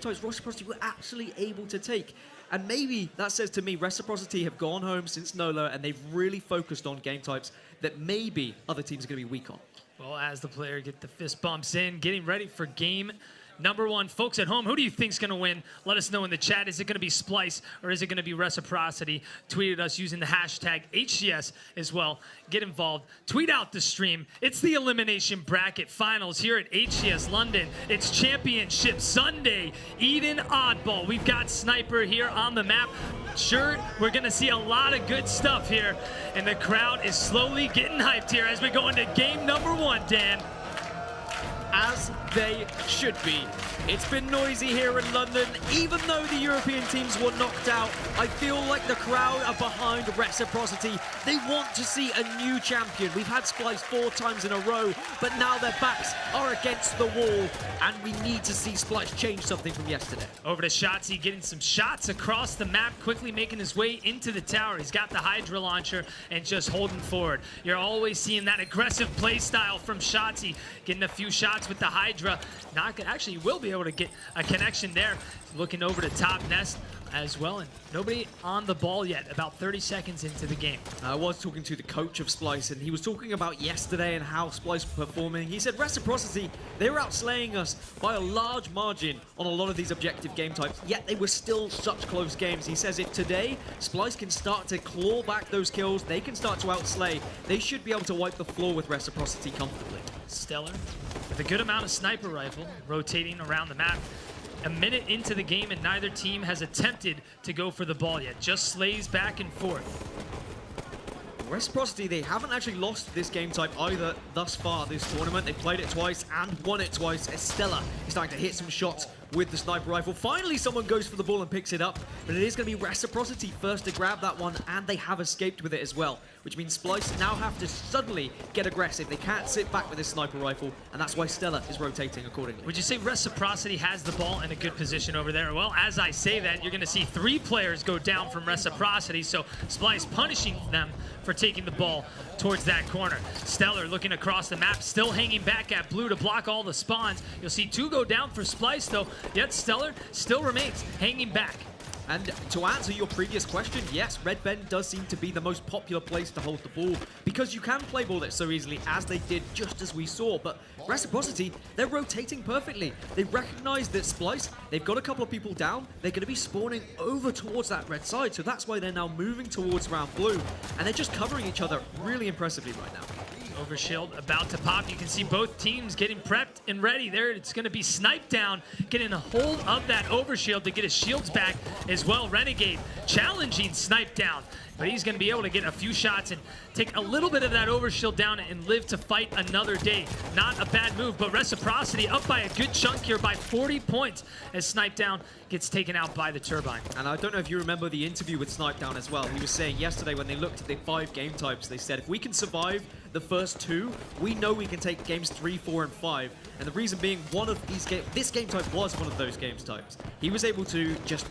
times Reciprocity were actually able to take. And maybe that says to me, Reciprocity have gone home since Nolo, and they've really focused on game types that maybe other teams are going to be weak on. Well, as the player get the fist bumps in, getting ready for game number one. Folks at home, who do you think's going to win? Let us know in the chat. Is it going to be Splyce or is it going to be Reciprocity? Tweet at us using the hashtag HCS as well. Get involved. Tweet out the stream. It's the Elimination Bracket Finals here at HCS London. It's Championship Sunday. Eden Oddball. We've got Sniper here on the map. Sure, we're going to see a lot of good stuff here. And the crowd is slowly getting hyped here as we go into game number one, Dan. As they should be. It's been noisy here in London. Even though the European teams were knocked out, I feel like the crowd are behind Reciprocity. They want to see a new champion. We've had Splyce 4 times in a row, but now their backs are against the wall, and we need to see Splyce change something from yesterday. Over to Shotzi, getting some shots across the map, quickly making his way into the tower. He's got the Hydra launcher and just holding forward. You're always seeing that aggressive play style from Shotzi, getting a few shots with the Hydra. Actually, will be able to get a connection there. Looking over to top nest as well, and nobody on the ball yet, about 30 seconds into the game. I was talking to the coach of Splyce, and he was talking about yesterday and how Splyce were performing. He said Reciprocity, they were outslaying us by a large margin on a lot of these objective game types, yet they were still such close games. He says if today Splyce can start to claw back those kills, they can start to outslay, they should be able to wipe the floor with Reciprocity comfortably. Stellar with a good amount of sniper rifle rotating around the map. A minute into the game and neither team has attempted to go for the ball yet. Just slays back and forth. Reciprocity, they haven't actually lost this game type either thus far this tournament. They played it twice and won it twice. Estella is starting to hit some shots with the sniper rifle. Finally, someone goes for the ball and picks it up, but it is going to be Reciprocity first to grab that one, and they have escaped with it as well, which means Splyce now have to suddenly get aggressive. They can't sit back with this sniper rifle, and that's why Stella is rotating accordingly. Would you say Reciprocity has the ball in a good position over there? Well, as I say that, you're going to see 3 players go down from Reciprocity, so Splyce punishing them for taking the ball towards that corner. Stellar looking across the map, still hanging back at blue to block all the spawns. You'll see 2 go down for Splyce, though, yet Stellar still remains hanging back. And to answer your previous question, yes, Red Bend does seem to be the most popular place to hold the ball because you can play ball it so easily as they did just as we saw. But Reciprocity, they're rotating perfectly. They recognize that Splyce, they've got a couple of people down. They're going to be spawning over towards that red side. So that's why they're now moving towards round blue. And they're just covering each other really impressively right now. Overshield about to pop. You can see both teams getting prepped and ready. There, it's going to be Snipe down, getting a hold of that overshield to get his shields back as well. Renegade challenging Snipe down, but he's going to be able to get a few shots and take a little bit of that overshield down and live to fight another day. Not a bad move, but Reciprocity up by a good chunk here by 40 points as Snipe down gets taken out by the Turbine. And I don't know if you remember the interview with Snipe down as well. He was saying yesterday when they looked at the 5 game types, they said if we can survive the first 2, we know we can take games 3, 4, and 5. And the reason being, one of these this game type was one of those game types. He was able to just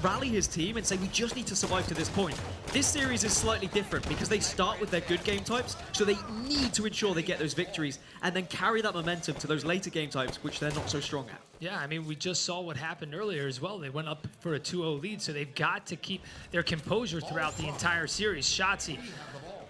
rally his team and say, we just need to survive to this point. This series is slightly different because they start with their good game types, so they need to ensure they get those victories and then carry that momentum to those later game types, which they're not so strong at. Yeah, I mean, we just saw what happened earlier as well. They went up for a 2-0 lead, so they've got to keep their composure throughout the entire series. Shotzi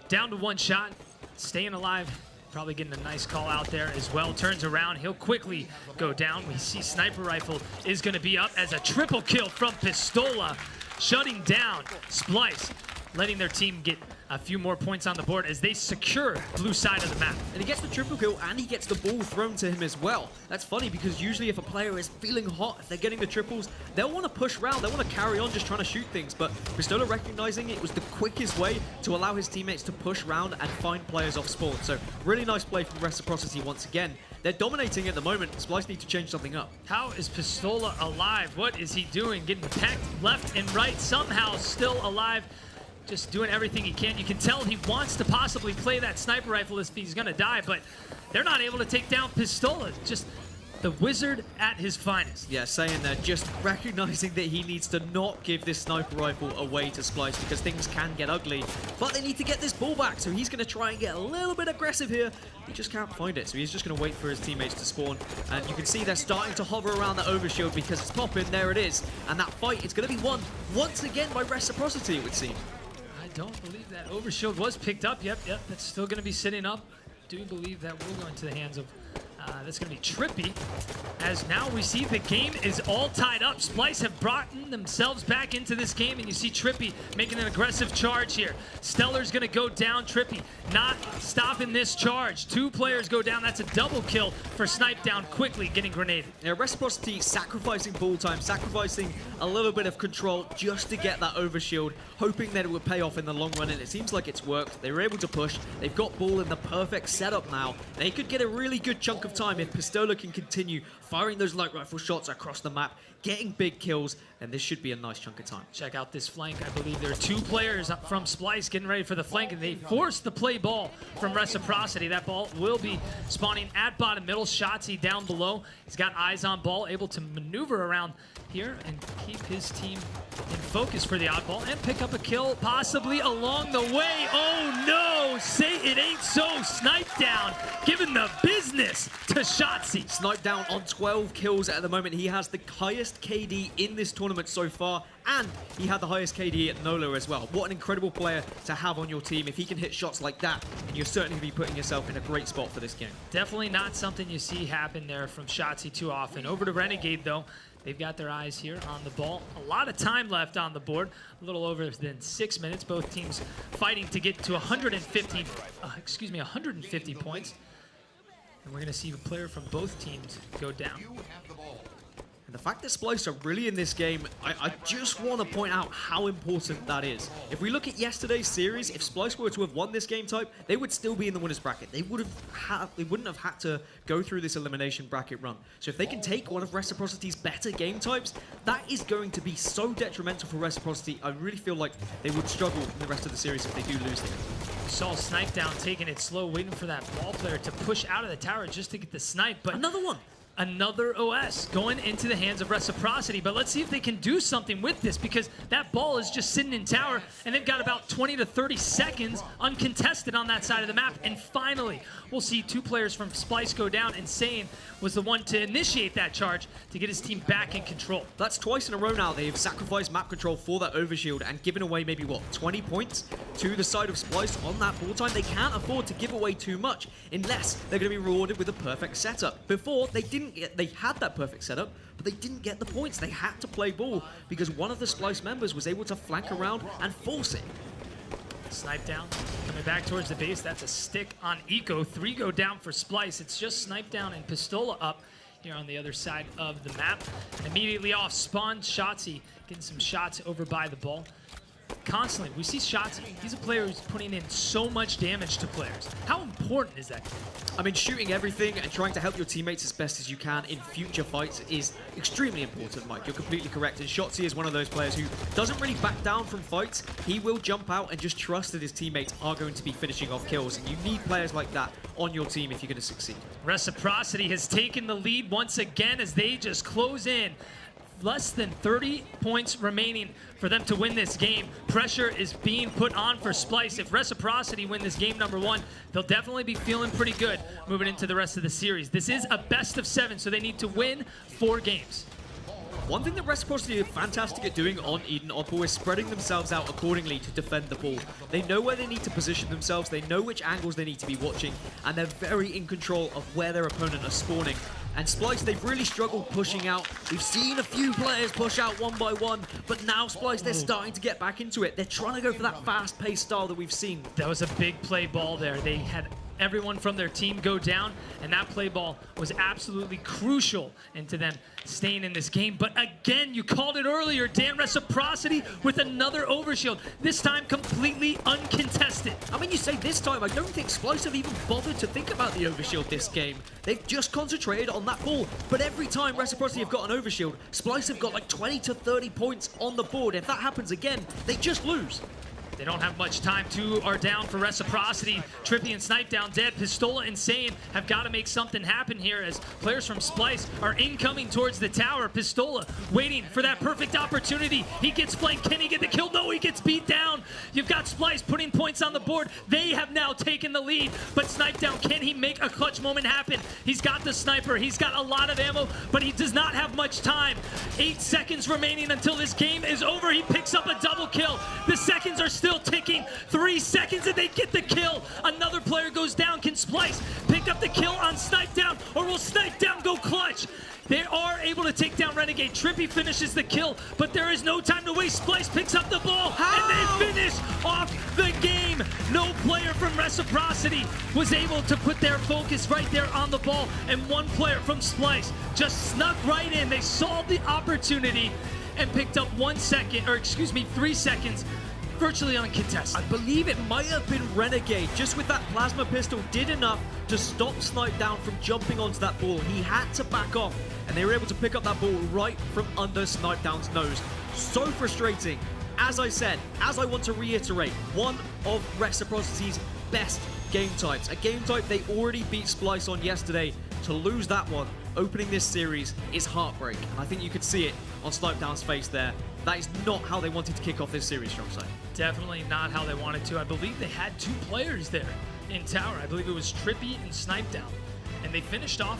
down to 1 shot, staying alive. Probably getting a nice call out there as well. Turns around, he'll quickly go down. We see sniper rifle is going to be up as a triple kill from Pistola, shutting down Splyce, letting their team get a few more points on the board as they secure blue side of the map. And he gets the triple kill and he gets the ball thrown to him as well. That's funny because usually if a player is feeling hot, if they're getting the triples, they'll want to push around, they'll want to carry on just trying to shoot things. But Pistola recognizing it was the quickest way to allow his teammates to push around and find players off spawn. So really nice play from Reciprocity once again. They're dominating at the moment. Splyce need to change something up. How is Pistola alive? What is he doing? Getting pecked left and right, somehow still alive. Just doing everything he can. You can tell he wants to possibly play that sniper rifle if he's going to die, but they're not able to take down Pistola. Just The wizard at his finest. Yeah, saying that, just recognizing that he needs to not give this sniper rifle away to Splyce because things can get ugly. But they need to get this ball back, so he's going to try and get a little bit aggressive here. He just can't find it, so he's just going to wait for his teammates to spawn. And you can see they're starting to hover around that overshield because it's popping. There it is. And that fight is going to be won once again by Reciprocity, it would seem. I don't believe that overshield was picked up. Yep, that's still going to be sitting up. Do believe that will go into the hands of that's going to be Trippy, as now we see the game is all tied up. Splyce have brought themselves back into this game, and you see Trippy making an aggressive charge here. Stellar's going to go down. Trippy not stopping this charge. 2 players go down. That's a double kill for Snipe Down, quickly getting grenaded. Yeah, Reciprocity sacrificing ball time, sacrificing a little bit of control just to get that overshield, hoping that it would pay off in the long run, and it seems like it's worked. They were able to push. They've got ball in the perfect setup now. They could get a really good chunk of time if Pistola can continue firing those light rifle shots across the map, getting big kills, and this should be a nice chunk of time. Check out this flank. I believe there are 2 players up from Splyce getting ready for the flank, and they forced the play ball from Reciprocity. That ball will be spawning at bottom middle. Shotzzy down below. He's got eyes on ball, able to maneuver around here and keep his team in focus for the oddball and pick up a kill possibly along the way. Oh no, say it ain't so. Snipe Down giving the business to Shotzzy. Snipe Down on 12 kills at the moment. He has the highest KD in this tournament so far, and he had the highest KD at Nolo as well. What an incredible player to have on your team. If he can hit shots like that, you're certainly going to be putting yourself in a great spot for this game. Definitely not something you see happen there from Shotzzy too often. Over to Renegade though. They've got their eyes here on the ball. A lot of time left on the board. A little over than 6 minutes. Both teams fighting to get to 150 points. And we're going to see a player from both teams go down. And the fact that Splyce are really in this game, I just want to point out how important that is. If we look at yesterday's series, if Splyce were to have won this game type, they would still be in the winners bracket. They wouldn't have had to go through this elimination bracket run. So if they can take one of Reciprocity's better game types, that is going to be so detrimental for Reciprocity. I really feel like they would struggle in the rest of the series if they do lose here. Saw Snipe Down taking it slow, waiting for that ball player to push out of the tower just to get the snipe. But another one. Another OS going into the hands of Reciprocity, but let's see if they can do something with this, because that ball is just sitting in tower and they've got about 20 to 30 seconds uncontested on that side of the map. And finally, we'll see 2 players from Splyce go down, and Sane was the one to initiate that charge to get his team back in control. That's twice in a row now. They've sacrificed map control for that overshield and given away maybe, what, 20 points to the side of Splyce on that ball time. They can't afford to give away too much unless they're going to be rewarded with a perfect setup. Before, they had that perfect setup, but they didn't get the points. They had to play ball because one of the Splyce members was able to flank around and force it. Snipe Down coming back towards the base. That's a stick on Eco. 3 go down for Splyce. It's just Snipe Down and Pistola up here on the other side of the map. Immediately off spawn, Shotzzy getting some shots over by the ball. Constantly, we see Shotzzy. He's a player who's putting in so much damage to players. How important is that? I mean, shooting everything and trying to help your teammates as best as you can in future fights is extremely important, Mike. You're completely correct. And Shotzzy is one of those players who doesn't really back down from fights. He will jump out and just trust that his teammates are going to be finishing off kills. And you need players like that on your team if you're going to succeed. Reciprocity has taken the lead once again as they just close in. Less than 30 points remaining for them to win this game. Pressure is being put on for Splyce. If Reciprocity win this game number 1, they'll definitely be feeling pretty good moving into the rest of the series. This is a best of 7, so they need to win 4 games. One thing that Reciprocity are fantastic at doing on Eden Oddball is spreading themselves out accordingly to defend the ball. They know where they need to position themselves, they know which angles they need to be watching, and they're very in control of where their opponent are spawning. And Splyce, they've really struggled pushing out. We've seen a few players push out one by one, but now Splyce, they're starting to get back into it. They're trying to go for that fast-paced style that we've seen. That was a big play ball there. They had everyone from their team go down, and that play ball was absolutely crucial into them staying in this game. But again, you called it earlier, Dan, Reciprocity with another overshield, this time completely uncontested. I mean, you say this time, I don't think Splyce have even bothered to think about the overshield this game. They've just concentrated on that ball, but every time Reciprocity have got an overshield, Splyce have got like 20 to 30 points on the board. If that happens again, they just lose. They don't have much time. Two are down for Reciprocity. Trippy and Snipe down dead. Pistola and Sane have got to make something happen here as players from Splyce are incoming towards the tower. Pistola waiting for that perfect opportunity. He gets flanked. Can he get the kill? No, he gets beat down. You've got Splyce putting points on the board. They have now taken the lead, but Snipe down. Can he make a clutch moment happen? He's got the sniper. He's got a lot of ammo, but he does not have much time. 8 seconds remaining until this game is over. He picks up a double kill. The seconds are still ticking. 3 seconds and they get the kill. Another player goes down. Can Splyce pick up the kill on Snipe down, or will Snipe down go clutch? They are able to take down Renegade. Trippy finishes the kill, but there is no time to waste. Splyce picks up the ball, and they finish off the game. No player from Reciprocity was able to put their focus right there on the ball, and one player from Splyce just snuck right in. They saw the opportunity and picked up 1 second, or excuse me, 3 seconds, virtually uncontested. I believe it might have been Renegade, just with that plasma pistol, did enough to stop Snipe down from jumping onto that ball. He had to back off, and they were able to pick up that ball right from under Snipe down's nose. So frustrating. As I said, as I want to reiterate, one of Reciprocity's best game types. A game type they already beat Splyce on yesterday. To lose that one, opening this series, is heartbreak. And I think you could see it on Snipe down's face there. That is not how they wanted to kick off this series, Strong Side. Definitely not how they wanted to. I believe they had 2 players there in tower. I believe it was Trippy and Snipe down. And they finished off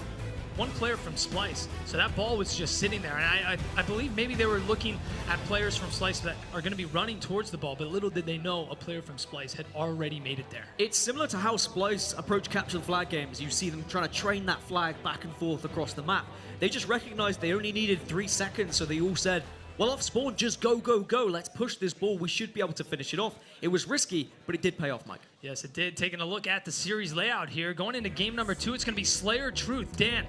1 player from Splyce. So that ball was just sitting there. And I believe maybe they were looking at players from Splyce that are going to be running towards the ball, but little did they know a player from Splyce had already made it there. It's similar to how Splyce approach capture the flag games. You see them trying to train that flag back and forth across the map. They just recognized they only needed 3 seconds, so they all said, well, off spawn, just go, go, go. Let's push this ball. We should be able to finish it off. It was risky, but it did pay off, Mike. Yes, it did. Taking a look at the series layout here. Going into game number 2, it's going to be Slayer Truth. Dan,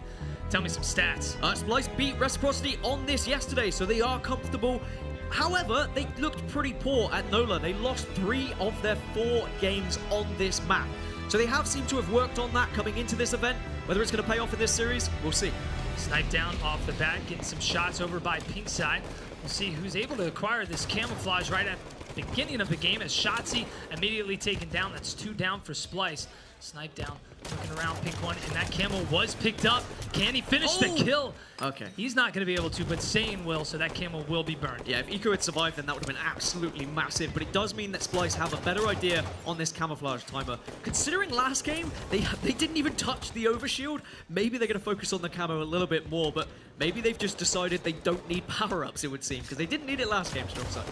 tell me some stats. Splyce beat Reciprocity on this yesterday, so they are comfortable. However, they looked pretty poor at NOLA. They lost 3 of their 4 games on this map. So they have seemed to have worked on that coming into this event. Whether it's going to pay off in this series, we'll see. Snipe down off the bat, getting some shots over by pink side. We'll see who's able to acquire this camouflage right at the beginning of the game as Shotzi immediately taken down. That's 2 down for Splyce. Snipe down, looking around, pink 1, and that camo was picked up. Can he finish the kill? Okay. He's not going to be able to, but Sane will, so that camo will be burned. Yeah, if Eco had survived, then that would have been absolutely massive, but it does mean that Splyce have a better idea on this camouflage timer. Considering last game, they didn't even touch the overshield, maybe they're going to focus on the camo a little bit more, but maybe they've just decided they don't need power-ups, it would seem, because they didn't need it last game, Strong Side.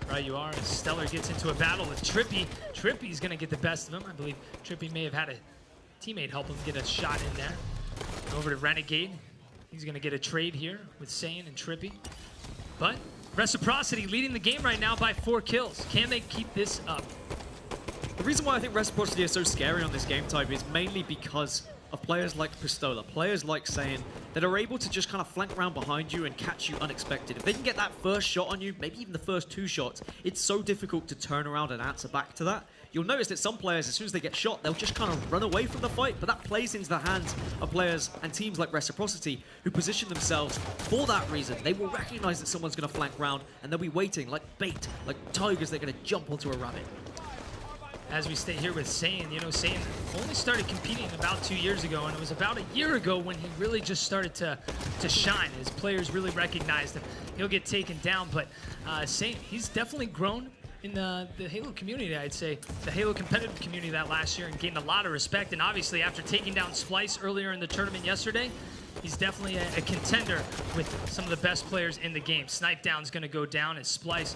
Right you are, as Stellar gets into a battle with Trippy. Trippy's going to get the best of him. I believe Trippy may have had a teammate help him get a shot in there. Over to Renegade. He's going to get a trade here with Sane and Trippy. But Reciprocity leading the game right now by 4 kills. Can they keep this up? The reason why I think Reciprocity is so scary on this game type is mainly because of players like Pistola, players like Sane, that are able to just kind of flank around behind you and catch you unexpected. If they can get that first shot on you, maybe even the first 2 shots, it's so difficult to turn around and answer back to that. You'll notice that some players, as soon as they get shot, they'll just kind of run away from the fight, but that plays into the hands of players and teams like Reciprocity, who position themselves for that reason. They will recognize that someone's going to flank around, and they'll be waiting like bait, like tigers, they're going to jump onto a rabbit. As we stay here with Sane, you know, Sane only started competing about 2 years ago, and it was about a year ago when he really just started to shine. His players really recognized him. He'll get taken down, but Sane, he's definitely grown in the Halo community, I'd say. The Halo competitive community that last year, and gained a lot of respect. And obviously, after taking down Splyce earlier in the tournament yesterday, he's definitely a contender with some of the best players in the game. Snipe down's going to go down as Splyce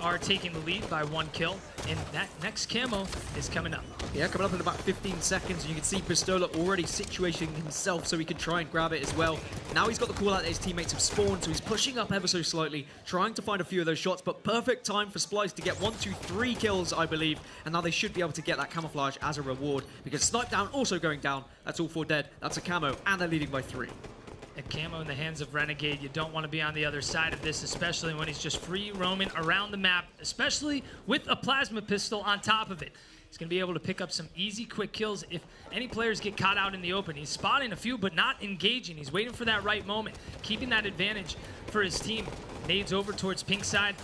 are taking the lead by 1 kill. And that next camo is coming up. Yeah, coming up in about 15 seconds. You can see Pistola already situating himself so he can try and grab it as well. Now he's got the call out that his teammates have spawned, so he's pushing up ever so slightly, trying to find a few of those shots, but perfect time for Splyce to get 1, 2, 3 kills, I believe. And now they should be able to get that camouflage as a reward, because Snipe down also going down. That's all 4 dead. That's a camo, and they're leading by 3. A camo in the hands of Renegade. You don't want to be on the other side of this, especially when he's just free roaming around the map, especially with a plasma pistol on top of it. He's going to be able to pick up some easy, quick kills if any players get caught out in the open. He's spotting a few, but not engaging. He's waiting for that right moment, keeping that advantage for his team. Nades over towards pink side.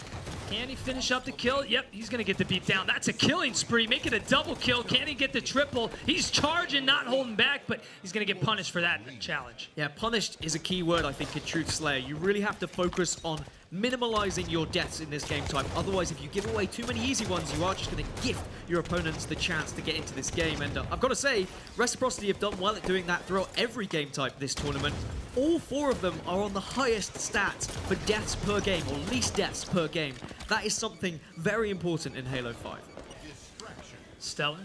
Can he finish up the kill? Yep, he's going to get the beat down. That's a killing spree. Make it a double kill. Can he get the triple? He's charging, not holding back, but he's going to get punished for that challenge. Yeah, punished is a key word, I think, in Truth Slayer. You really have to focus on minimalizing your deaths in this game type. Otherwise, if you give away too many easy ones, you are just going to gift your opponents the chance to get into this game. And I've got to say, Reciprocity have done well at doing that throughout every game type this tournament. All 4 of them are on the highest stats for deaths per game, or least deaths per game. That is something very important in Halo 5. Stellar,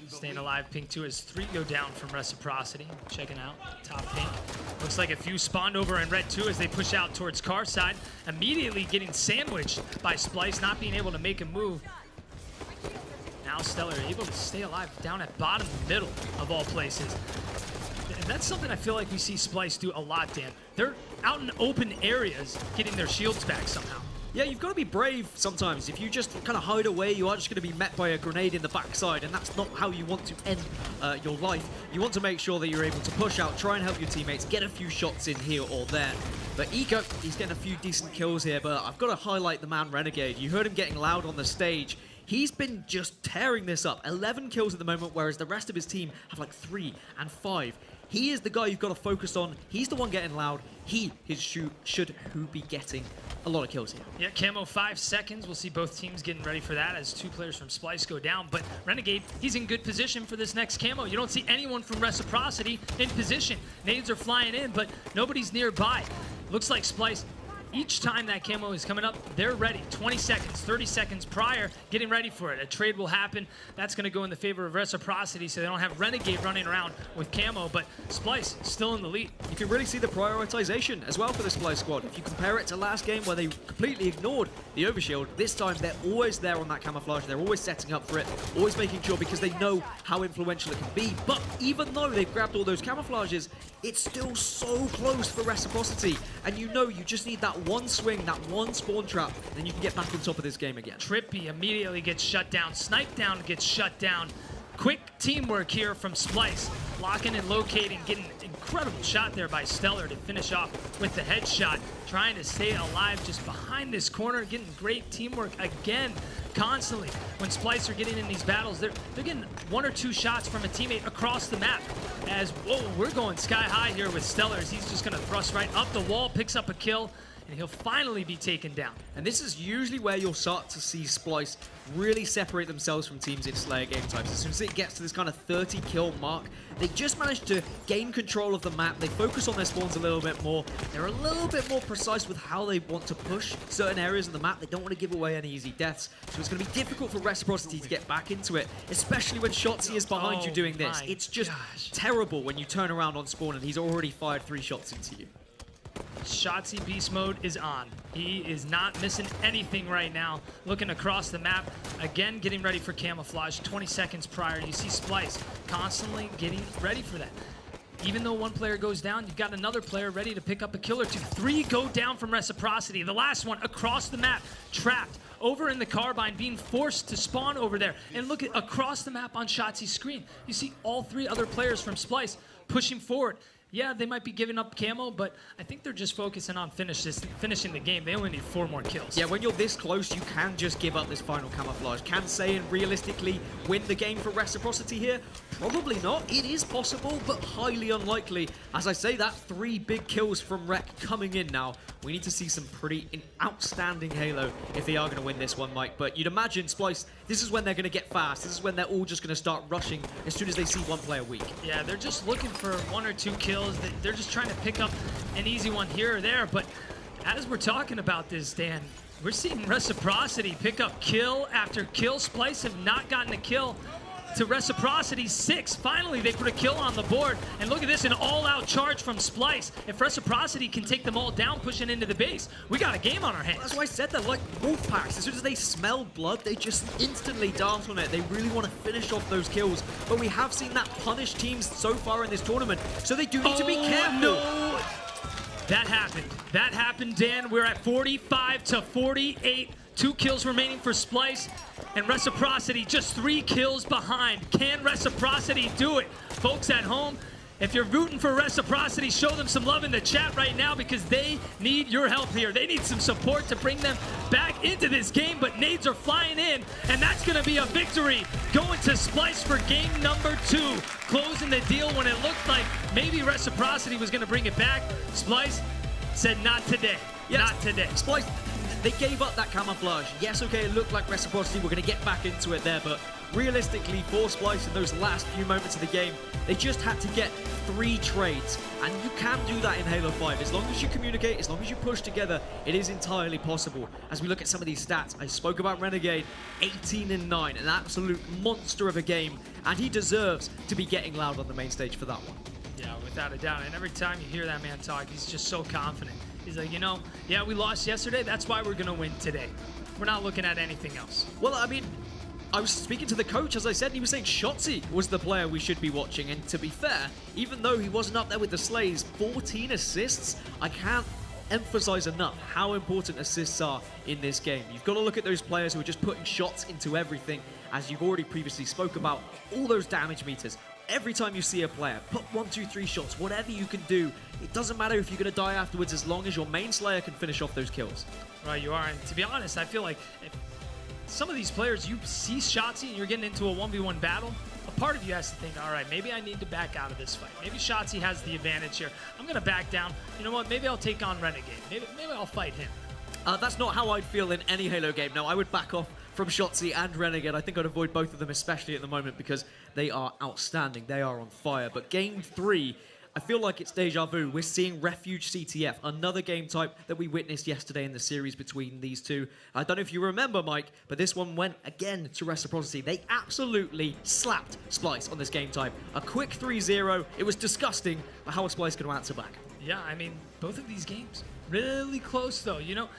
staying alive. Pink 2 has 3 go down from Reciprocity. Checking out top Pink. Looks like a few spawned over in red 2 as they push out towards car side. Immediately getting sandwiched by Splyce, not being able to make a move. Now Stellar able to stay alive down at bottom middle of all places. And that's something I feel like we see Splyce do a lot, Dan. They're out in open areas getting their shields back somehow. Yeah, you've got to be brave sometimes. If you just kind of hide away, you are just going to be met by a grenade in the backside, and that's not how you want to end your life. You want to make sure that you're able to push out, try and help your teammates, get a few shots in here or there. But Eco, he's getting a few decent kills here, but I've got to highlight the man Renegade. You heard him getting loud on the stage. He's been just tearing this up. 11 kills at the moment, whereas the rest of his team have like 3 and 5. He is the guy you've got to focus on. He's the one getting loud. Should be getting a lot of kills here. Yeah, camo 5 seconds. We'll see both teams getting ready for that as 2 players from Splyce go down. But Renegade, he's in good position for this next camo. You don't see anyone from Reciprocity in position. Nades are flying in, but nobody's nearby. Looks like Splyce, each time that camo is coming up, they're ready. 20 seconds, 30 seconds prior, getting ready for it. A trade will happen. That's going to go in the favor of Reciprocity, so they don't have Renegade running around with camo, but Splyce still in the lead. You can really see the prioritization as well for the Splyce squad. If you compare it to last game where they completely ignored the overshield, this time they're always there on that camouflage. They're always setting up for it, always making sure, because they know how influential it can be. But even though they've grabbed all those camouflages, it's still so close for Reciprocity. And you know you just need that one swing, that one spawn trap, and then you can get back on top of this game again. Trippy immediately gets shut down. Snipe down gets shut down. Quick teamwork here from Splyce. Locking and locating, getting an incredible shot there by Stellar to finish off with the headshot. Trying to stay alive just behind this corner, getting great teamwork again, constantly. When Splyce are getting in these battles, they're getting 1 or 2 shots from a teammate across the map. As, whoa, we're going sky high here with Stellar as he's just gonna thrust right up the wall, picks up a kill, and he'll finally be taken down. And this is usually where you'll start to see Splyce really separate themselves from teams in Slayer game types. As soon as it gets to this kind of 30 kill mark, they just manage to gain control of the map. They focus on their spawns a little bit more. They're a little bit more precise with how they want to push certain areas of the map. They don't want to give away any easy deaths. So it's going to be difficult for Reciprocity to get back into it, especially when Shotzi is behind you doing this. It's just terrible when you turn around on spawn and he's already fired 3 shots into you. Shotzi beast mode is on. He is not missing anything right now. Looking across the map, again getting ready for camouflage. 20 seconds prior, you see Splyce constantly getting ready for that. Even though 1 player goes down, you've got another player ready to pick up a kill or 2. 3 go down from Reciprocity. The last one across the map, trapped over in the carbine, being forced to spawn over there. And look at across the map on Shotzi's screen. You see all 3 other players from Splyce pushing forward. Yeah, they might be giving up camo, but I think they're just focusing on finishing the game. They only need 4 more kills. Yeah, when you're this close, you can just give up this final camouflage. Can Saiyan realistically win the game for Reciprocity here? Probably not. It is possible, but highly unlikely. As I say, that 3 big kills from Rec coming in now. We need to see some pretty outstanding Halo if they are going to win this one, Mike. But you'd imagine Splyce, this is when they're going to get fast. This is when they're all just going to start rushing as soon as they see 1 player weak. Yeah, they're just looking for 1 or 2 kills. They're just trying to pick up an easy one here or there. But as we're talking about this, Dan, we're seeing Reciprocity pick up kill after kill. Splyce have not gotten a kill to Reciprocity. 6. Finally, they put a kill on the board. And look at this, an all-out charge from Splyce. If Reciprocity can take them all down, pushing into the base, we got a game on our hands. That's why I said they're like wolf packs. As soon as they smell blood, they just instantly dart on it. They really want to finish off those kills. But we have seen that punish teams so far in this tournament, so they do need to be careful. No. That happened. That happened, Dan. We're at 45 to 48. 2 kills remaining for Splyce, and Reciprocity just 3 kills behind. Can Reciprocity do it? Folks at home, If you're rooting for Reciprocity, show them some love in the chat right now because they need your help here. They need some support to bring them back into this game, but nades are flying in, and that's going to be a victory going to Splyce for game number 2. Closing the deal when it looked like maybe Reciprocity was going to bring it back. Splyce said not today. Yes. Not today. Splyce, they gave up that camouflage. Yes, okay, it looked like Reciprocity were going to get back into it there, but realistically, for Splyce in those last few moments of the game, they just had to get 3 trades. And you can do that in Halo 5. As long as you communicate, as long as you push together, it is entirely possible. As we look at some of these stats, I spoke about Renegade, 18-9, an absolute monster of a game. And he deserves to be getting loud on the main stage for that one. Yeah, without a doubt. And every time you hear that man talk, he's just so confident. He's like, you know, yeah, we lost yesterday. That's why we're going to win today. We're not looking at anything else. Well, I mean, I was speaking to the coach, as I said, and he was saying Shotzzy was the player we should be watching. And to be fair, even though he wasn't up there with the Slays, 14 assists, I can't emphasize enough how important assists are in this game. You've got to look at those players who are just putting shots into everything, as you've already previously spoke about, all those damage meters. Every time you see a player, put 1, 2, 3 shots, whatever you can do. It doesn't matter if you're going to die afterwards as long as your main Slayer can finish off those kills. Right, you are. And to be honest, I feel like if some of these players, you see Shotzzy and you're getting into a 1v1 battle, a part of you has to think, all right, maybe I need to back out of this fight. Maybe Shotzzy has the advantage here. I'm going to back down. You know what? Maybe I'll take on Renegade. Maybe I'll fight him. That's not how I'd feel in any Halo game. No, I would back off from Shotzzy and Renegade. I think I'd avoid both of them, especially at the moment, because they are outstanding. They are on fire. But game 3, I feel like it's deja vu. We're seeing Refuge CTF, another game type that we witnessed yesterday in the series between these two. I don't know if you remember, Mike, but this one went again to Reciprocity. They absolutely slapped Splyce on this game type. A quick 3-0. It was disgusting, but how is Splyce going to answer back? Yeah, I mean, both of these games, really close, though. You know,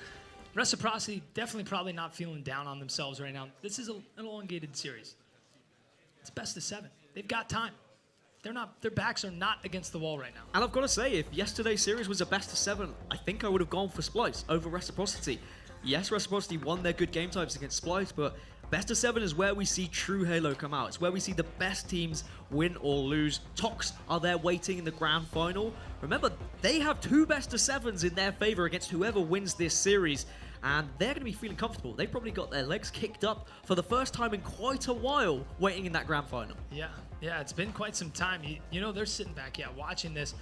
Reciprocity definitely probably not feeling down on themselves right now. This is an elongated series. It's best of 7. They've got time. Their backs are not against the wall right now. And I've got to say, if yesterday's series was a best of 7, I think I would have gone for Splyce over Reciprocity. Yes, Reciprocity won their good game types against Splyce, but best of 7 is where we see true Halo come out. It's where we see the best teams win or lose. TOX are there waiting in the grand final. Remember, they have 2 best of 7s in their favor against whoever wins this series. And they're going to be feeling comfortable. They've probably got their legs kicked up for the first time in quite a while, waiting in that grand final. Yeah, it's been quite some time. You know, they're sitting back, watching this.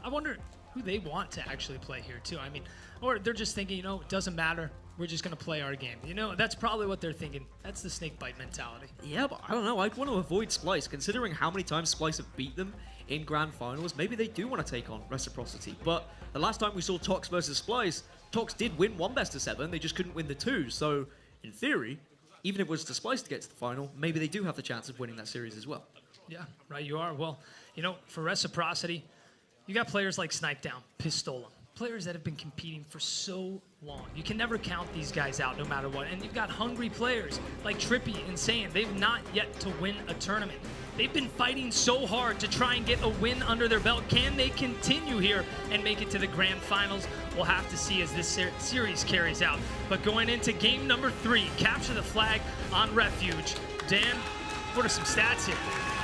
I wonder who they want to actually play here, too. I mean, or they're just thinking, you know, it doesn't matter. We're just going to play our game. You know, that's probably what they're thinking. That's the snake bite mentality. Yeah, but I don't know. I'd want to avoid Splyce, considering how many times Splyce have beat them in grand finals. Maybe they do want to take on Reciprocity. But the last time we saw TOX versus Splyce, TOX did win 1 best of 7. They just couldn't win the 2. So, in theory, even if it was to Splyce to get to the final, maybe they do have the chance of winning that series as well. Yeah, right, you are. Well, you know, for Reciprocity, you got players like Snipedown, Pistola, players that have been competing for so long. You can never count these guys out no matter what. And you've got hungry players like Trippy and Saiyan. They've not yet to win a tournament. They've been fighting so hard to try and get a win under their belt. Can they continue here and make it to the grand finals? We'll have to see as this series carries out. But going into game number 3, capture the flag on Refuge. Dan, what are some stats here?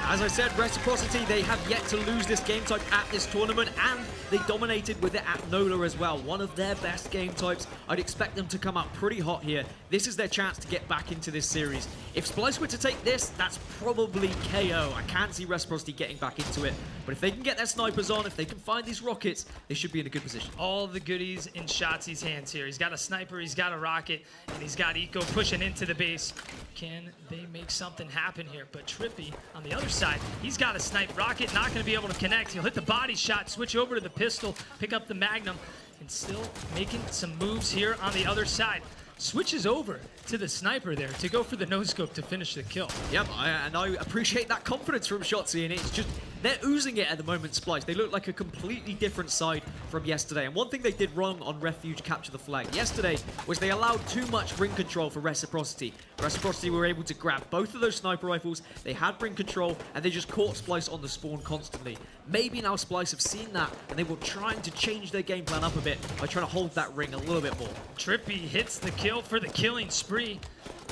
As I said, Reciprocity, they have yet to lose this game type at this tournament, and they dominated with it at NOLA as well. One of their best game types. I'd expect them to come out pretty hot here. This is their chance to get back into this series. If Splyce were to take this, that's probably KO. I can't see Reciprocity getting back into it. But if they can get their snipers on, if they can find these rockets, they should be in a good position. All the goodies in Shotzzy's hands here. He's got a sniper, he's got a rocket, and he's got Eco pushing into the base. Can they make something happen here? But Trippy, on the other side, he's got a snipe rocket, not going to be able to connect. He'll hit the body shot, switch over to the pistol, pick up the Magnum, and still making some moves here on the other side. Switches over to the sniper there to go for the no-scope to finish the kill. Yep, and I appreciate that confidence from Shotzzy, and it's just, they're oozing it at the moment, Splyce. They look like a completely different side from yesterday. And one thing they did wrong on Refuge Capture the Flag yesterday was they allowed too much ring control for Reciprocity. Reciprocity were able to grab both of those sniper rifles, they had ring control, and they just caught Splyce on the spawn constantly. Maybe now Splyce have seen that, and they were trying to change their game plan up a bit by trying to hold that ring a little bit more. Trippy hits the kill for the killing spree.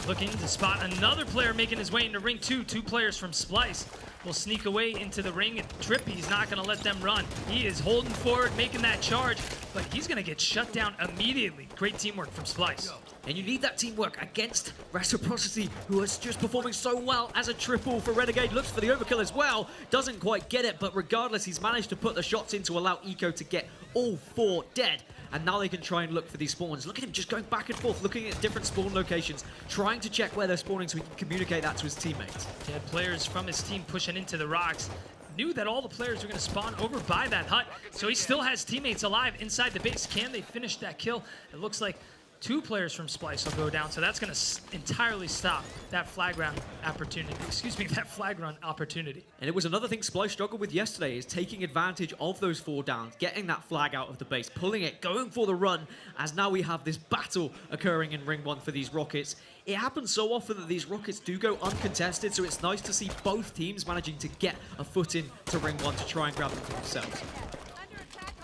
Looking to spot another player making his way into ring 2. 2 players from Splyce. will sneak away into the ring, and Trippy's not going to let them run. He is holding forward, making that charge, but he's going to get shut down immediately. Great teamwork from Splyce. And you need that teamwork against RECIPROCITY, who is just performing so well as a triple for Renegade. Looks for the overkill as well. Doesn't quite get it, but regardless, he's managed to put the shots in to allow Eco to get all 4 dead. And now they can try and look for these spawns. Look at him just going back and forth, looking at different spawn locations, trying to check where they're spawning so he can communicate that to his teammates. He had players from his team pushing into the rocks. Knew that all the players were going to spawn over by that hut, so he still has teammates alive inside the base. Can they finish that kill? It looks like 2 players from Splyce will go down, so that's going to entirely stop that flag run opportunity. Excuse me, that flag run opportunity. And it was another thing Splyce struggled with yesterday, is taking advantage of those 4 downs, getting that flag out of the base, pulling it, going for the run, as now we have this battle occurring in Ring 1 for these Rockets. It happens so often that these Rockets do go uncontested, so it's nice to see both teams managing to get a foot in to Ring 1 to try and grab them for themselves.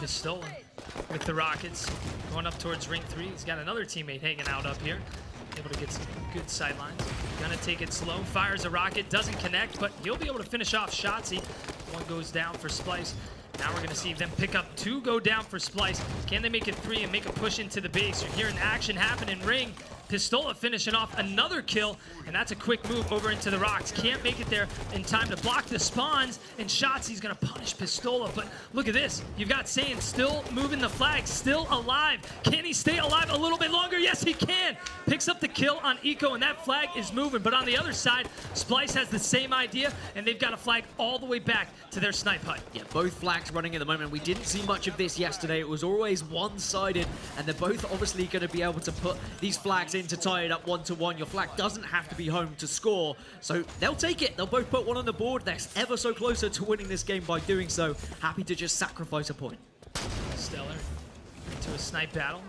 Pistola with the Rockets going up towards Ring 3. He's got another teammate hanging out up here, able to get some good sidelines. Gonna take it slow, fires a rocket, doesn't connect, but he'll be able to finish off Shotzzy. 1 goes down for Splyce. Now we're gonna see them pick up 2 go down for Splyce. Can they make it 3 and make a push into the base? You're hearing action happen in Ring. Pistola finishing off another kill, and that's a quick move over into the rocks. Can't make it there in time to block the spawns, and Shotzi's gonna punish Pistola, but look at this. You've got Saiyan still moving the flag, still alive. Can he stay alive a little bit longer? Yes, he can. Picks up the kill on Eco, and that flag is moving, but on the other side, Splyce has the same idea, and they've got a flag all the way back to their snipe hut. Yeah, both flags running at the moment. We didn't see much of this yesterday. It was always one-sided, and they're both obviously going to be able to put these flags in to tie it up 1-1. Your flag doesn't have to be home to score, so they'll take it. They'll both put 1 on the board. They're ever so closer to winning this game by doing so. Happy to just sacrifice a point. Stellar into a snipe battle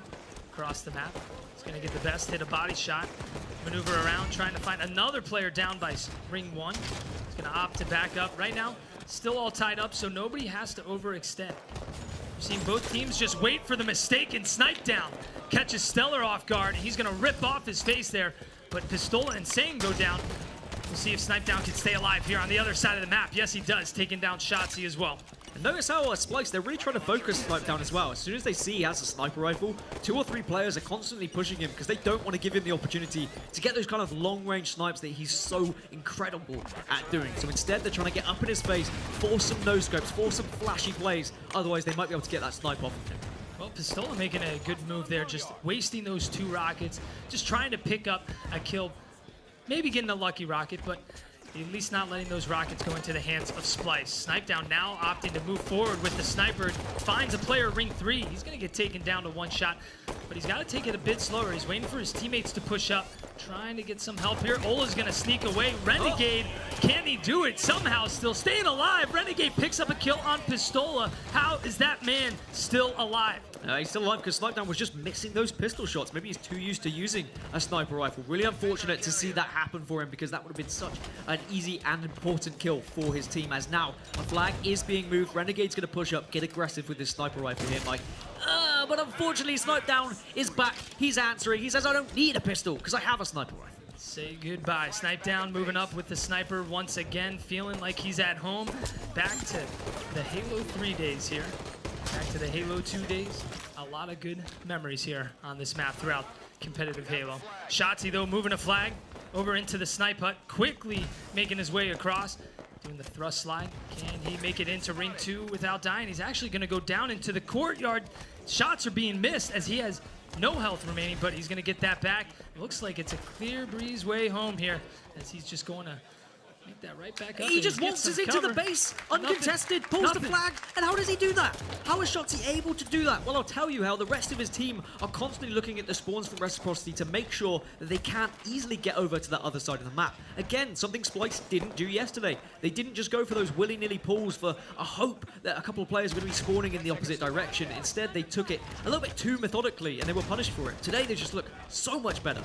across the map. He's going to get the best, hit a body shot, maneuver around, trying to find another player down by Ring 1. He's going to opt to back up. Right now, still all tied up, so nobody has to overextend. We've seen both teams just wait for the mistake and snipe down. Catches Stellar off guard, and he's going to rip off his face there. But Pistola and Sane go down. We'll see if Snipe Down can stay alive here on the other side of the map. Yes, he does, taking down Shotzi as well. And notice how Splyce, they're really trying to focus Snipe Down as well. As soon as they see he has a sniper rifle, 2 or 3 players are constantly pushing him because they don't want to give him the opportunity to get those kind of long-range snipes that he's so incredible at doing. So instead, they're trying to get up in his face, force some no-scopes, force some flashy plays. Otherwise, they might be able to get that snipe off of him. Well, Pistola making a good move there, just wasting those 2 rockets, just trying to pick up a kill, maybe getting a lucky rocket, but at least not letting those rockets go into the hands of Splyce. Snipe Down now opting to move forward with the sniper, finds a player Ring 3. He's going to get taken down to 1 shot, but he's got to take it a bit slower. He's waiting for his teammates to push up, trying to get some help here. Ola's going to sneak away. Renegade, can he do it? Somehow still staying alive. Renegade picks up a kill on Pistola. How is that man still alive? He's still alive because Snipe Down was just missing those pistol shots. Maybe he's too used to using a sniper rifle. Really unfortunate to see that happen for him because that would have been such an easy and important kill for his team. As now, a flag is being moved. Renegade's going to push up, get aggressive with this sniper rifle here, Mike. But unfortunately, Snipe Down is back. He's answering. He says, I don't need a pistol because I have a sniper rifle. Say goodbye. Snipe Down moving up with the sniper once again, feeling like he's at home. Back to the Halo 3 days here. Back to the Halo 2 days. A lot of good memories here on this map throughout competitive Halo. Shotzi, though, moving a flag over into the snipe hut, quickly making his way across, doing the thrust slide. Can he make it into Ring 2 without dying? He's actually going to go down into the courtyard. Shots are being missed as he has no health remaining, but he's going to get that back. It looks like it's a clear breeze way home here as he's just going to make that right back up. He just waltzes into the base, uncontested, pulls the flag, and how does he do that? How is Shotzi able to do that? Well, I'll tell you how. The rest of his team are constantly looking at the spawns from RECIPROCITY to make sure that they can't easily get over to the other side of the map. Again, something Splyce didn't do yesterday. They didn't just go for those willy-nilly pulls for a hope that a couple of players were going to be spawning in the opposite direction. Instead, they took it a little bit too methodically, and they were punished for it. Today, they just look so much better.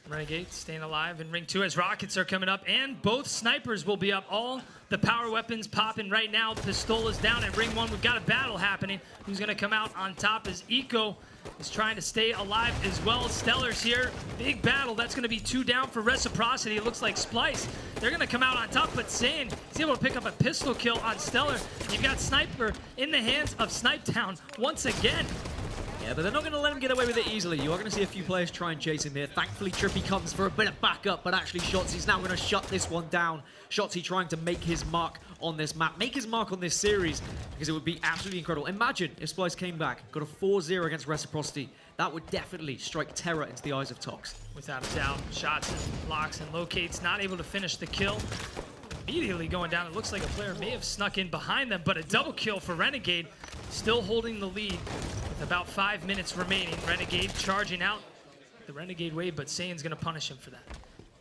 Renegades staying alive in ring 2 as rockets are coming up, and both snipers will be up. All the power weapons popping right now. Pistola's down at ring 1. We've got a battle happening. Who's going to come out on top as Eco is trying to stay alive as well. Stellar's here. Big battle. That's going to be 2 down for Reciprocity. It looks like Splyce. They're going to come out on top, but Sane is able to pick up a pistol kill on Stellar. You've got Sniper in the hands of Snipetown once again. Yeah, but they're not going to let him get away with it easily. You are going to see a few players try and chase him here. Thankfully, Trippy comes for a bit of backup, but actually Shotzi's now going to shut this one down. Shotzi trying to make his mark on this map, make his mark on this series, because it would be absolutely incredible. Imagine if Splyce came back, got a 4-0 against Reciprocity. That would definitely strike terror into the eyes of TOX. Without a doubt, shots and locks and locates, not able to finish the kill. Immediately going down, it looks like a player may have snuck in behind them, but a double kill for Renegade, still holding the lead with about 5 minutes remaining. Renegade charging out the Renegade wave, but Sane's going to punish him for that.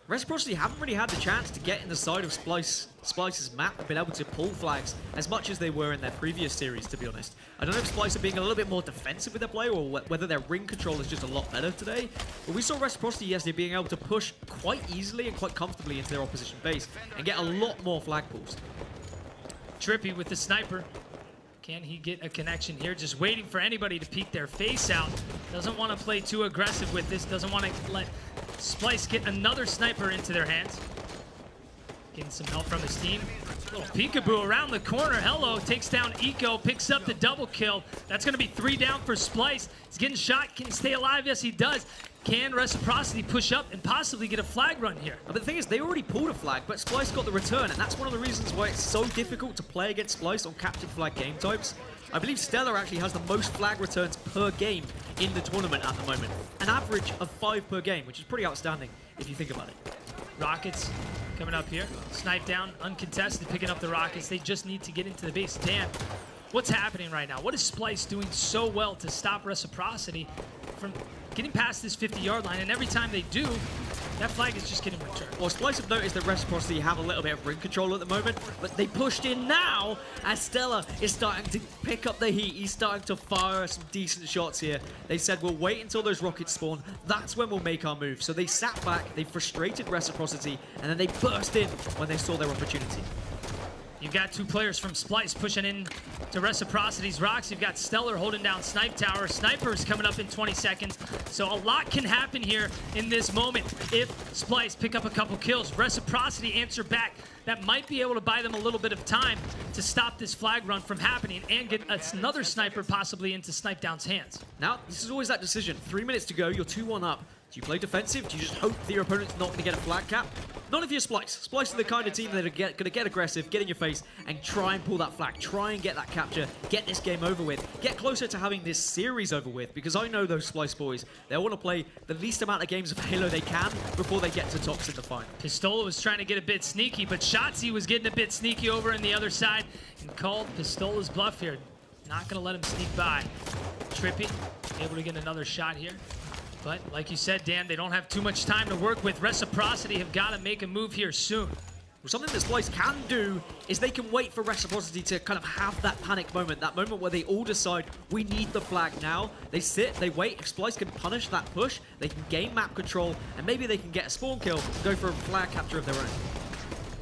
Reciprocity haven't really had the chance to get in the side of Splyce's map and been able to pull flags as much as they were in their previous series, to be honest. I don't know if Splyce are being a little bit more defensive with their play or whether their ring control is just a lot better today. But we saw Reciprocity yesterday being able to push quite easily and quite comfortably into their opposition base and get a lot more flag pulls. Trippy with the sniper. Can he get a connection here? Just waiting for anybody to peek their face out. Doesn't want to play too aggressive with this. Doesn't want to let Splyce get another sniper into their hands. Getting some help from his team. Little peekaboo around the corner. Hello, takes down Eco, picks up the double kill. That's going to be 3 down for Splyce. He's getting shot. Can he stay alive? Yes, he does. Can Reciprocity push up and possibly get a flag run here? But the thing is, they already pulled a flag, but Splyce got the return, and that's one of the reasons why it's so difficult to play against Splyce on captured flag game types. I believe Stellar actually has the most flag returns per game in the tournament at the moment. An average of 5 per game, which is pretty outstanding if you think about it. Rockets coming up here. Snipe down, uncontested, picking up the rockets. They just need to get into the base. Dan, what's happening right now? What is Splyce doing so well to stop Reciprocity from getting past this 50-yard line? And every time they do, that flag is just getting returned. Well, Splyce have noticed that Reciprocity have a little bit of ring control at the moment, but they pushed in now as Stellar is starting to pick up the heat. He's starting to fire some decent shots here. They said, we'll wait until those rockets spawn. That's when we'll make our move. So they sat back, they frustrated Reciprocity, and then they burst in when they saw their opportunity. You've got 2 players from Splyce pushing in to Reciprocity's rocks. You've got Stellar holding down Snipe Tower. Sniper's coming up in 20 seconds. So a lot can happen here in this moment if Splyce pick up a couple kills. Reciprocity answer back. That might be able to buy them a little bit of time to stop this flag run from happening and get another sniper possibly into Snipetown's hands. Now, this is always that decision. 3 minutes to go, you're 2-1 up. Do you play defensive? Do you just hope that your opponent's not going to get a flag cap? Not if you're Splyce. Splyce are the kind of team that are going to get aggressive, get in your face, and try and pull that flag. Try and get that capture, get this game over with, get closer to having this series over with, because I know those Splyce boys, they'll want to play the least amount of games of Halo they can before they get to TOX in the final. Pistola was trying to get a bit sneaky, but Shotzi was getting a bit sneaky over on the other side and called Pistola's bluff here. Not going to let him sneak by. Trippy able to get another shot here. But like you said, Dan, they don't have too much time to work with. Reciprocity have got to make a move here soon. Well, something that Splyce can do is they can wait for Reciprocity to kind of have that panic moment, that moment where they all decide, we need the flag now. They sit, they wait. If Splyce can punish that push, they can gain map control, and maybe they can get a spawn kill, go for a flag capture of their own.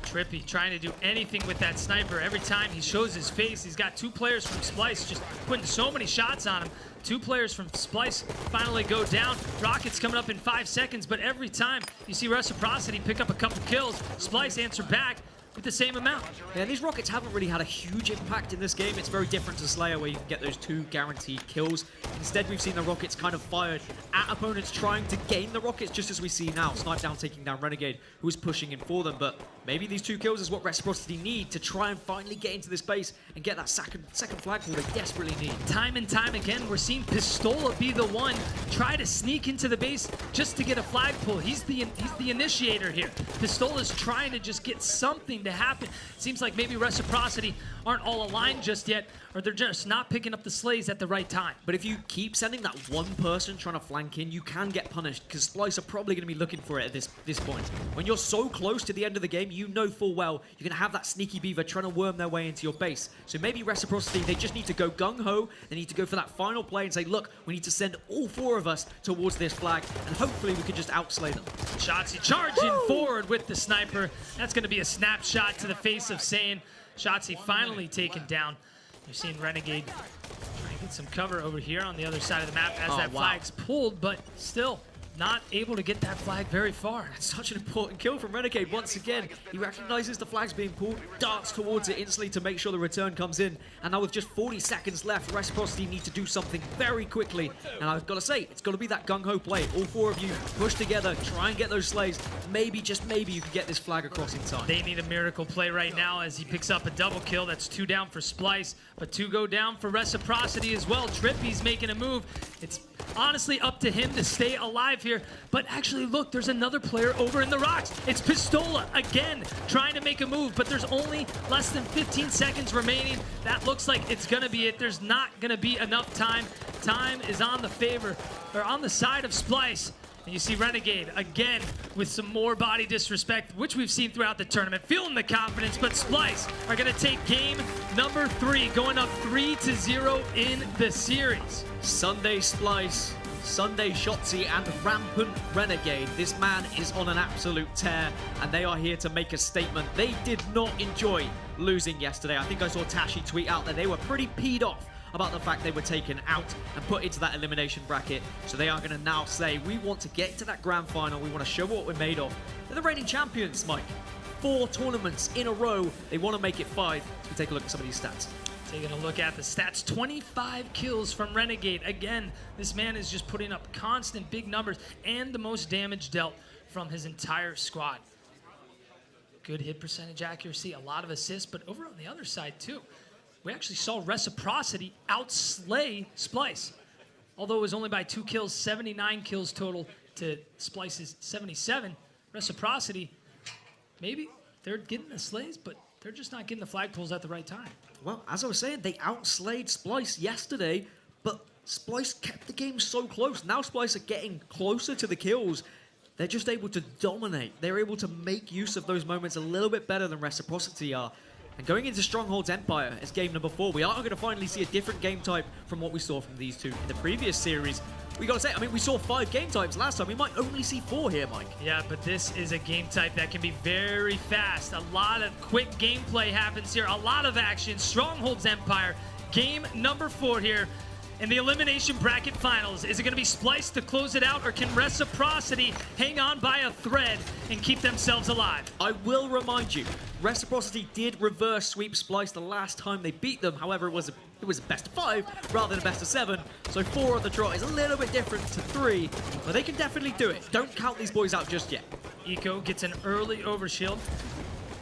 Trippy trying to do anything with that sniper. Every time he shows his face, he's got 2 players from Splyce just putting so many shots on him. 2 players from Splyce finally go down. Rockets coming up in 5 seconds, but every time you see Reciprocity pick up a couple kills, Splyce answer back with the same amount. Yeah, these rockets haven't really had a huge impact in this game. It's very different to Slayer where you can get those 2 guaranteed kills. Instead, we've seen the rockets kind of fired at opponents trying to gain the rockets, just as we see now. Snipetown taking down Renegade, who is pushing in for them. But maybe these 2 kills is what Reciprocity need to try and finally get into this base and get that second flagpole they desperately need. Time and time again, we're seeing Pistola be the one try to sneak into the base just to get a flagpole. He's the initiator here. Pistola's trying to just get something to happen. Seems like maybe Reciprocity aren't all aligned just yet, or they're just not picking up the slays at the right time. But if you keep sending that one person trying to flank in, you can get punished, because Splyce are probably going to be looking for it at this point. When you're so close to the end of the game, you know full well you're going to have that sneaky beaver trying to worm their way into your base. So maybe Reciprocity, they just need to go gung-ho. They need to go for that final play and say, look, we need to send all 4 of us towards this flag, and hopefully we can just outslay them. Shotzzy charging forward with the sniper. That's going to be a snapshot to the face of Saiyan. Shotzzy finally taken down. You're seeing Renegade trying to get some cover over here on the other side of the map as that flag's pulled, but still not able to get that flag very far. It's such an important kill from Renegade once again. He recognizes the flag's being pulled, darts towards it instantly to make sure the return comes in. And now with just 40 seconds left, Reciprocity need to do something very quickly. And I've got to say, it's got to be that gung-ho play. All 4 of you push together, try and get those slays. Maybe, just maybe, you can get this flag across in time. They need a miracle play right now as he picks up a double kill. That's 2 down for Splyce, but 2 go down for Reciprocity as well. Trippy's making a move. It's honestly up to him to stay alive here, but actually look, there's another player over in the rocks. It's Pistola again trying to make a move, but there's only less than 15 seconds remaining. That looks like it's gonna be it. There's not gonna be enough time. Time is on the favor, or on the side of Splyce. And you see Renegade again with some more body disrespect, which we've seen throughout the tournament. Feeling the confidence, but Splyce are gonna take game number 3, going up 3-0 in the series. Sunday Splyce, Sunday Shotzzy, and rampant Renegade. This man is on an absolute tear, and they are here to make a statement. They did not enjoy losing yesterday. I think I saw Tashi tweet out that they were pretty peed off about the fact they were taken out and put into that elimination bracket. So they are going to now say, we want to get to that grand final. We want to show what we're made of. They're the reigning champions, Mike. 4 tournaments in a row. They want to make it 5. Let's take a look at some of these stats. Taking a look at the stats, 25 kills from Renegade. Again, this man is just putting up constant big numbers and the most damage dealt from his entire squad. Good hit percentage accuracy, a lot of assists, but over on the other side too, we actually saw Reciprocity outslay Splyce. Although it was only by 2 kills, 79 kills total to Splyce's 77. Reciprocity, maybe they're getting the slays, but they're just not getting the flag pulls at the right time. Well, as I was saying, they outslayed Splyce yesterday, but Splyce kept the game so close. Now Splyce are getting closer to the kills. They're just able to dominate. They're able to make use of those moments a little bit better than Reciprocity are. And going into Stronghold's Empire as game number 4, we are going to finally see a different game type from what we saw from these 2 in the previous series. We got to say, I mean, we saw 5 game types last time. We might only see 4 here, Mike. Yeah, but this is a game type that can be very fast. A lot of quick gameplay happens here. A lot of action. Stronghold's Empire, game number 4 here. In the elimination bracket finals, is it going to be Splyce to close it out, or can Reciprocity hang on by a thread and keep themselves alive? I will remind you, Reciprocity did reverse sweep Splyce the last time they beat them. However, it was a best of 5 rather than a best of 7. So 4 on the draw is a little bit different to 3, but they can definitely do it. Don't count these boys out just yet. Eco gets an early overshield,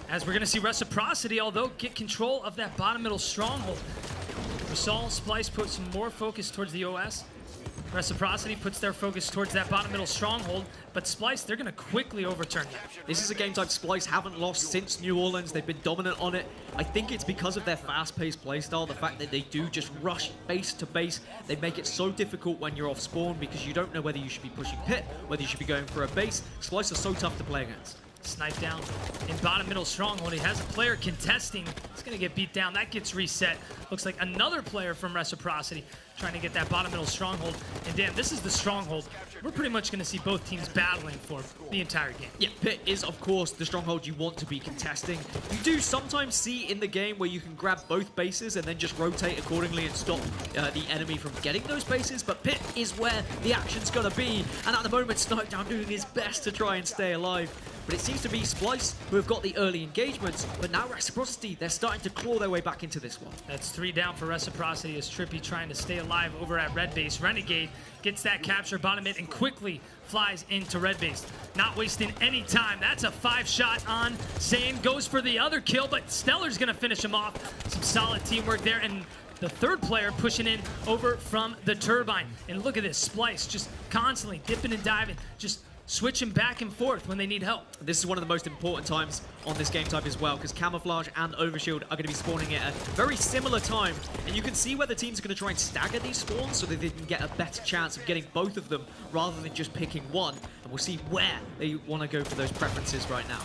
as we're going to see Reciprocity, although, get control of that bottom middle stronghold. We saw Splyce put some more focus towards the OS. Reciprocity puts their focus towards that bottom middle stronghold, but Splyce, they're going to quickly overturn that. This is a game type Splyce haven't lost since New Orleans. They've been dominant on it. I think it's because of their fast-paced playstyle, the fact that they do just rush base to base. They make it so difficult when you're off spawn because you don't know whether you should be pushing pit, whether you should be going for a base. Splyce are so tough to play against. Snipe down in bottom middle stronghold. He has a player contesting. He's going to get beat down. That gets reset. Looks like another player from Reciprocity trying to get that bottom middle stronghold. And damn, this is the stronghold we're pretty much going to see both teams battling for the entire game. Yeah, pit is, of course, the stronghold you want to be contesting. You do sometimes see in the game where you can grab both bases and then just rotate accordingly and stop the enemy from getting those bases, but pit is where the action's going to be. And at the moment, Snowdown doing his best to try and stay alive. But it seems to be Splyce who have got the early engagements, but now Reciprocity, they're starting to claw their way back into this one. That's 3 down for Reciprocity as Trippy trying to stay alive over at red base. Renegade gets that capture bottom mid and quickly flies into red base. Not wasting any time. That's a 5-shot on Saiyan. Goes for the other kill, but Stellar's going to finish him off. Some solid teamwork there, and the third player pushing in over from the turbine. And look at this, Splyce just constantly dipping and diving, just switching back and forth when they need help. This is one of the most important times on this game type as well, because Camouflage and Overshield are going to be spawning at a very similar time, and you can see where the teams are going to try and stagger these spawns so that they can get a better chance of getting both of them rather than just picking one, and we'll see where they want to go for those preferences right now.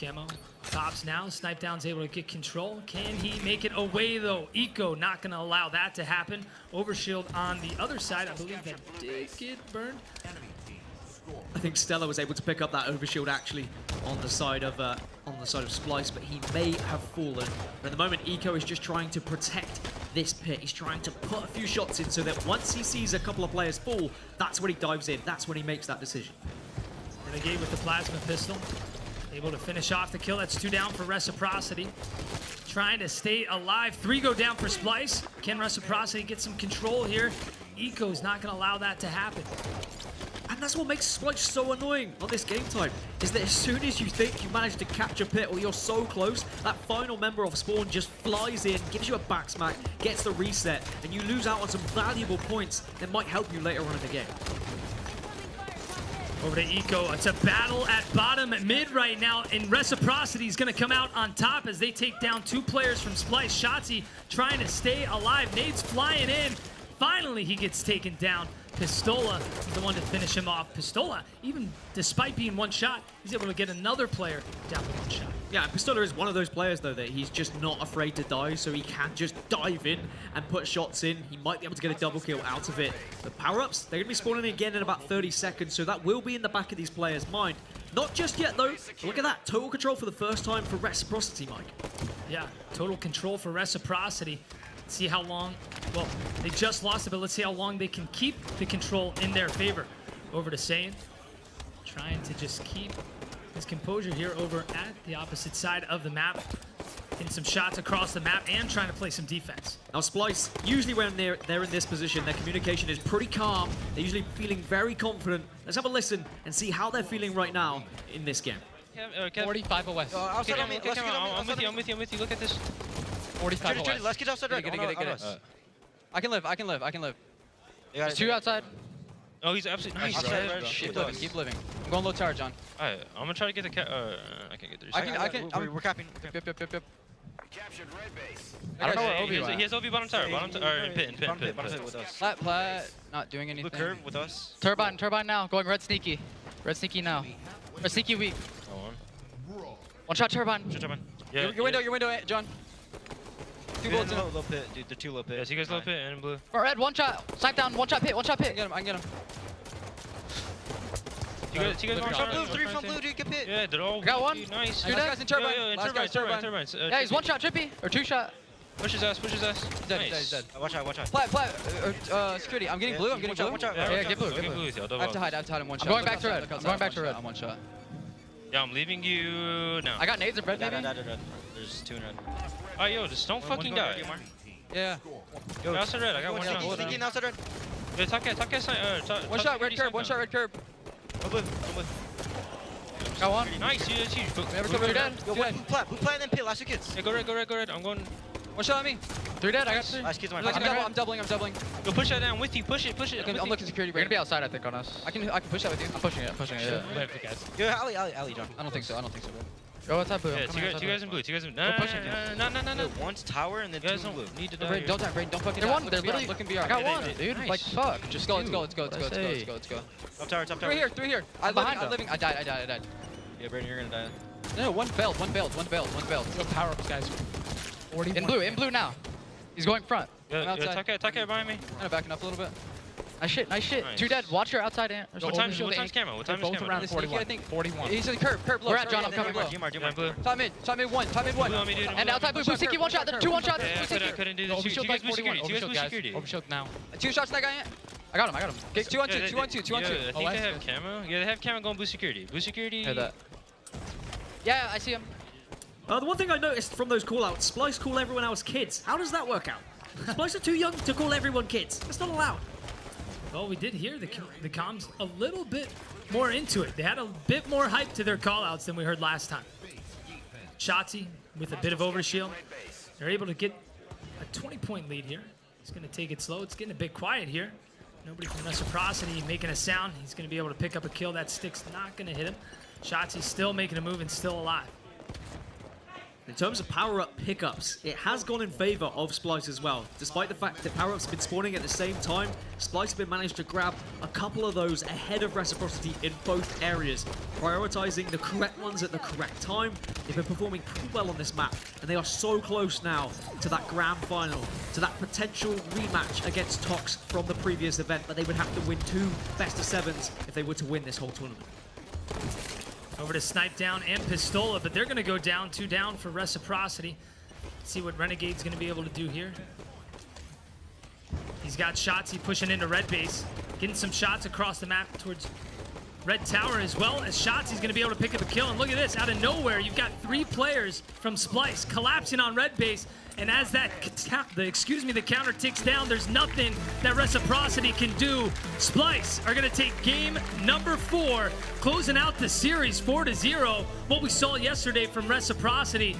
Camo pops now. Snipe Down's able to get control. Can he make it away though? Eco not going to allow that to happen. Overshield on the other side. I believe that did get burned. I think Stella was able to pick up that overshield actually on the side of Splyce, but he may have fallen. But at the moment, Eco is just trying to protect this pit. He's trying to put a few shots in so that once he sees a couple of players fall, that's when he dives in. That's when he makes that decision. Renegade with the plasma pistol, able to finish off the kill. That's 2 down for Reciprocity. Trying to stay alive. 3 go down for Splyce. Can Reciprocity get some control here? Eco's not going to allow that to happen. And that's what makes Splyce so annoying on this game type, is that as soon as you think you managed to catch a pit or you're so close, that final member of Spawn just flies in, gives you a back smack, gets the reset, and you lose out on some valuable points that might help you later on in the game. Over to Eco. It's a battle at bottom mid right now, and Reciprocity is going to come out on top as they take down 2 players from Splyce. Shotzzy trying to stay alive. Nade's flying in. Finally, he gets taken down. Pistola is the one to finish him off. Pistola, even despite being 1 shot, he's able to get another player down to 1 shot. Yeah, Pistola is one of those players, though, that he's just not afraid to die, so he can just dive in and put shots in. He might be able to get a double kill out of it. The power-ups, they're going to be spawning again in about 30 seconds, so that will be in the back of these players' mind. Not just yet, though. Look at that. Total control for the first time for Reciprocity, Mike. Yeah, total control for Reciprocity. See how long, well, they just lost it, but let's see how long they can keep the control in their favor. Over to Saiyan, trying to just keep his composure here over at the opposite side of the map. Getting some shots across the map and trying to play some defense. Now Splyce, usually when they're in this position, their communication is pretty calm. They're usually feeling very confident. Let's have a listen and see how they're feeling right now in this game. 45 away. Outside on me. I'm with you. Look at this. 45 away. Let's get outside right. Get it. I can live. There's 2 outside. Oh, he's absolutely nice. Keep living. I'm going low tower, John. Alright, I'm gonna try to get the cat. I can't get there. We're capping. Yep. Captured red base. I don't know where Obi He has OB bottom tower. Pit. With us. Plat. Not doing anything. Blue curve with us. Turbine now. Going red sneaky. Red sneaky now. Red sneaky weak. One shot turbine. Yeah. Your window, John. 2 bullets in Low pit, dude. They're 2 low pit. Yeah, so you guys low pit and blue. Red, 1 shot. Snipe down. 1 shot pit. I can get him. You guys want From shot? blue, 3 from blue, dude. Get pit. Yeah, they're all Got one. nice. Two guys in turbine. Last guy's turbine. Yeah, he's 1 shot trippy. Or 2 shot. Push his ass. He's dead. Watch out. Plat. Security. I'm getting blue. Watch out. Yeah, get blue. with you. I have to hide in 1 shot. I'm going back to red. I'm 1 shot. Yeah, I'm leaving you now. I got nades in red, maybe? There's 2 in red. Oh, yo, just don't fucking die. Yeah. Yo, outside red. I got 1 shot. Sneaky outside red. Yeah, tuck it. 1 shot red curb. 1 shot red curb. No blue. Got 1. Nice, you huge. Never come here dead. Yo, blue plat, and then pit. Last 2 kids. Yeah, go red. I'm going. 1 shot on me. 3 dead. I got 3. Last kids. I'm doubling. Go push that down with you. Push it. I'm looking security. We're gonna be outside, I think, on us. I can push that with you. I'm pushing it. Yo, alley, John. I don't think so, bro. Go outside blue. Yeah, two guys in blue. No. One's tower and then 2 in blue. Need to die. Raid, don't die. Raid, don't fucking die. They're literally looking BR. I got 1, dude. Nice. Like, fuck. Just go. Let's go. Top tower. 3 here. I'm living. I died. Yeah, Brandon, you're gonna die. No, one bailed. Go power ups, guys. In blue now. He's going front. I'm Yeah, outside. tuck it behind me. Kind of backing up a little bit. Nice shit. Nice. 2 dead. Watch your outside. What time's camera? What time is camera? Around 41. I think 41. He's in curb low. We're at John, I'm coming low. Yeah, blue. Top mid 1. Blue on me, dude. And outside blue sticky 1 shot. 2 1 shots. Yeah, I couldn't do this. You guys blue security. Overshield now. 2 shots that guy in. I got him. Get 2 on 2. 2 on 2. I think they have camo. Yeah, they have camo going blue security. Hear that. Yeah, I see him. The one thing I noticed from those call-outs, Splyce call everyone else kids. How does that work out? Splyce are too young to call everyone kids. That's not allowed. Well, we did hear the comms a little bit more into it. They had a bit more hype to their callouts than we heard last time. Shotzzy with a bit of overshield. They're able to get a 20-point lead here. He's going to take it slow. It's getting a bit quiet here. Nobody from Reciprocity making a sound. He's going to be able to pick up a kill. That stick's not going to hit him. Shotzzy's still making a move and still alive. In terms of power-up pickups, it has gone in favor of Splyce as well. Despite the fact that power-ups have been spawning at the same time, Splyce have been managed to grab a couple of those ahead of Reciprocity in both areas, prioritizing the correct ones at the correct time. They've been performing pretty well on this map, and they are so close now to that grand final, to that potential rematch against TOX from the previous event, but they would have to win 2 best-of-7s if they were to win this whole tournament. Over to Snipe Down and Pistola, but they're going to go down, 2 down for Reciprocity. See what Renegade's going to be able to do here. He's got shots. He's pushing into red base, getting some shots across the map towards red tower as well as shots. He's going to be able to pick up a kill. And look at this, out of nowhere, you've got 3 players from Splyce collapsing on red base. And as that, the counter ticks down, there's nothing that Reciprocity can do. Splyce are going to take game number 4, closing out the series 4-0. What we saw yesterday from Reciprocity,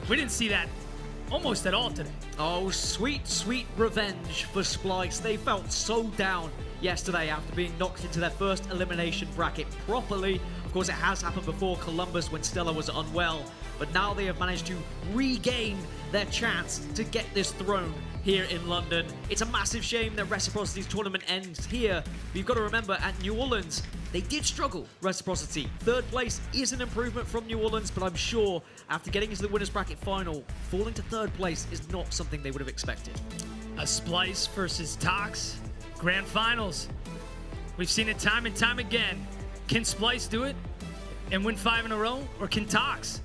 we didn't see that almost at all today. Oh, sweet, sweet revenge for Splyce. They felt so down yesterday after being knocked into their first elimination bracket properly. Of course, it has happened before Columbus when Stella was unwell, but now they have managed to regain their chance to get this throne here in London. It's a massive shame that Reciprocity's tournament ends here, but you've got to remember, at New Orleans, they did struggle, Reciprocity. 3rd place is an improvement from New Orleans, but I'm sure after getting into the winners bracket final, falling to 3rd place is not something they would have expected. A Splyce versus TOX grand finals. We've seen it time and time again. Can Splyce do it and win 5 in a row, or can TOX?